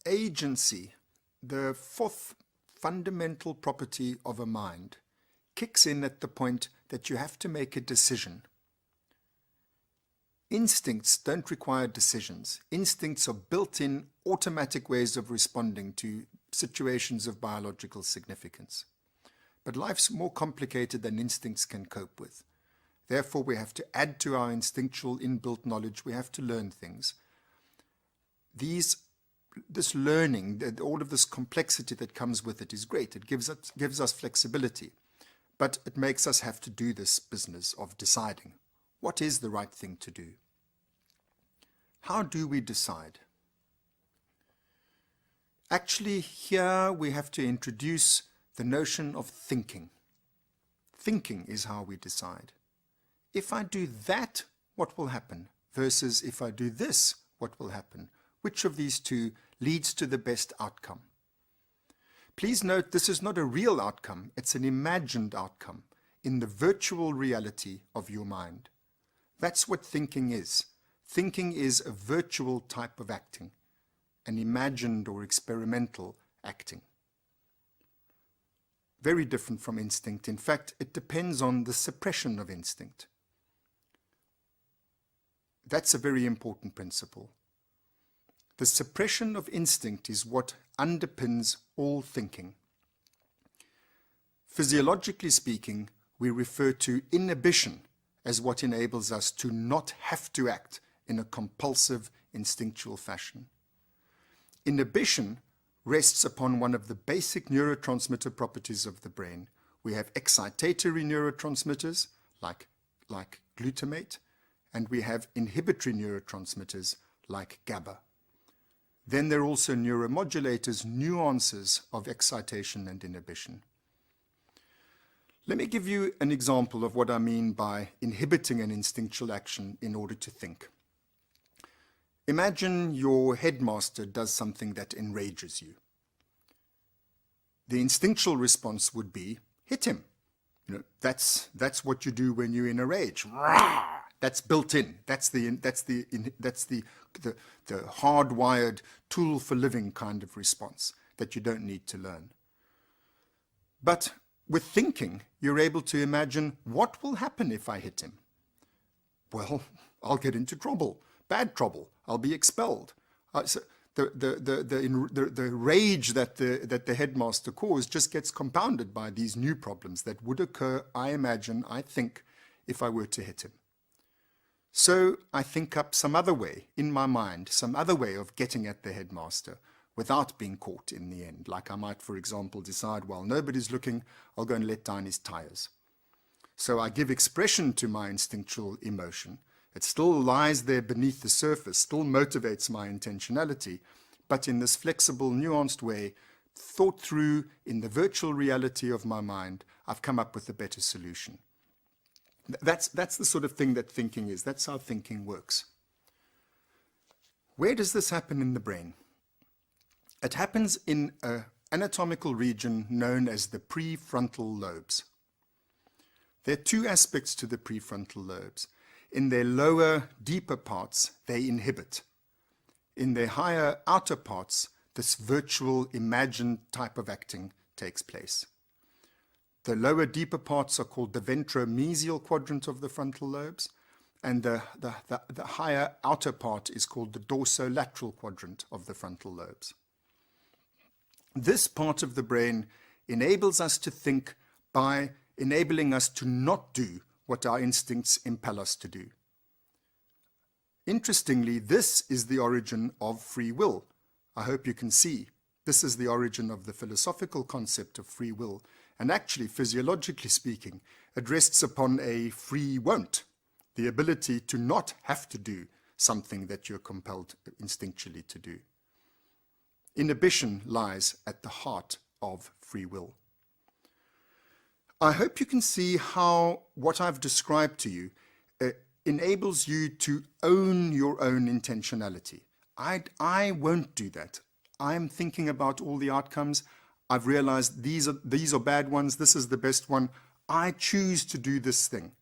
agency, the fourth fundamental property of a mind, kicks in at the point that you have to make a decision. Instincts don't require decisions. Instincts are built-in automatic ways of responding to situations of biological significance. But life's more complicated than instincts can cope with. Therefore, we have to add to our instinctual inbuilt knowledge. We have to learn things. This learning, all of this complexity that comes with it is great. It gives us flexibility. But it makes us have to do this business of deciding. What is the right thing to do? How do we decide? Actually, here we have to introduce the notion of thinking. Thinking is how we decide. If I do that, what will happen? Versus if I do this, what will happen? Which of these two leads to the best outcome? Please note, this is not a real outcome. It's an imagined outcome in the virtual reality of your mind. That's what thinking is. Thinking is a virtual type of acting, an imagined or experimental acting. Very different from instinct. In fact, it depends on the suppression of instinct. That's a very important principle. The suppression of instinct is what underpins all thinking. Physiologically speaking, we refer to inhibition as what enables us to not have to act in a compulsive, instinctual fashion. Inhibition rests upon one of the basic neurotransmitter properties of the brain. We have excitatory neurotransmitters like glutamate, and we have inhibitory neurotransmitters like GABA. Then there are also neuromodulators, nuances of excitation and inhibition. Let me give you an example of what I mean by inhibiting an instinctual action in order to think. Imagine your headmaster does something that enrages you. The instinctual response would be, hit him. That's what you do when you're in a rage. That's built in. That's the hardwired tool for living kind of response that you don't need to learn. But with thinking, you're able to imagine what will happen if I hit him. Well, I'll get into trouble, bad trouble. I'll be expelled. So the rage that the headmaster caused just gets compounded by these new problems that would occur, I imagine, I think, if I were to hit him. So I think up some other way in my mind, some other way of getting at the headmaster without being caught in the end. Like I might, for example, decide, while nobody's looking, I'll go and let down his tires. So I give expression to my instinctual emotion. It still lies there beneath the surface, still motivates my intentionality, but in this flexible, nuanced way, thought through in the virtual reality of my mind, I've come up with a better solution. That's the sort of thing that thinking is. That's how thinking works. Where does this happen in the brain? It happens in an anatomical region known as the prefrontal lobes. There are two aspects to the prefrontal lobes. In their lower, deeper parts, they inhibit. In their higher, outer parts, this virtual, imagined type of acting takes place. The lower, deeper parts are called the ventromesial quadrant of the frontal lobes, and the higher, outer part is called the dorsolateral quadrant of the frontal lobes. This part of the brain enables us to think by enabling us to not do what our instincts impel us to do. Interestingly, this is the origin of free will. I hope you can see. This is the origin of the philosophical concept of free will. And actually, physiologically speaking, it rests upon a free won't, the ability to not have to do something that you're compelled instinctually to do. Inhibition lies at the heart of free will. I hope you can see how what I've described to you enables you to own your own intentionality. I won't do that. I'm thinking about all the outcomes. I've realized these are bad ones. This is the best one. I choose to do this thing.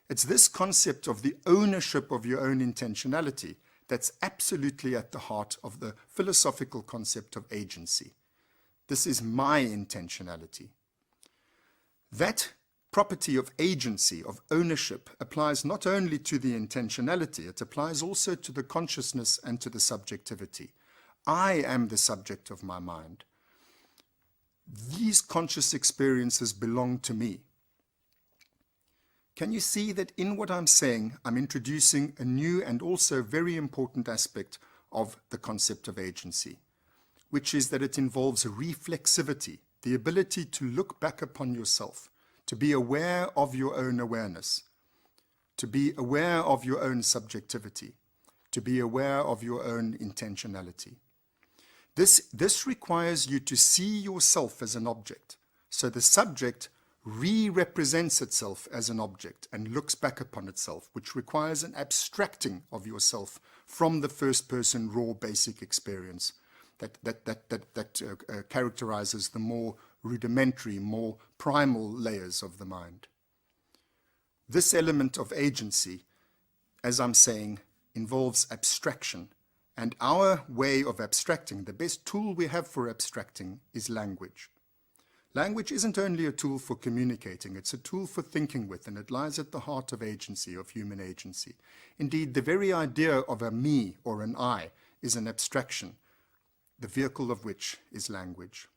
It's this concept of the ownership of your own intentionality that's absolutely at the heart of the philosophical concept of agency. This is my intentionality. That property of agency, of ownership, applies not only to the intentionality, it applies also to the consciousness and to the subjectivity. I am the subject of my mind. These conscious experiences belong to me. Can you see that in what I'm saying, I'm introducing a new and also very important aspect of the concept of agency, which is that it involves reflexivity, the ability to look back upon yourself, to be aware of your own awareness, to be aware of your own subjectivity, to be aware of your own intentionality. This requires you to see yourself as an object. So the subject re-represents itself as an object and looks back upon itself, which requires an abstracting of yourself from the first-person raw basic experience that characterizes the more rudimentary, more primal layers of the mind. This element of agency, as I'm saying, involves abstraction. And our way of abstracting, the best tool we have for abstracting, is language. Language isn't only a tool for communicating, it's a tool for thinking with, and it lies at the heart of agency, of human agency. Indeed, the very idea of a me or an I is an abstraction, the vehicle of which is language.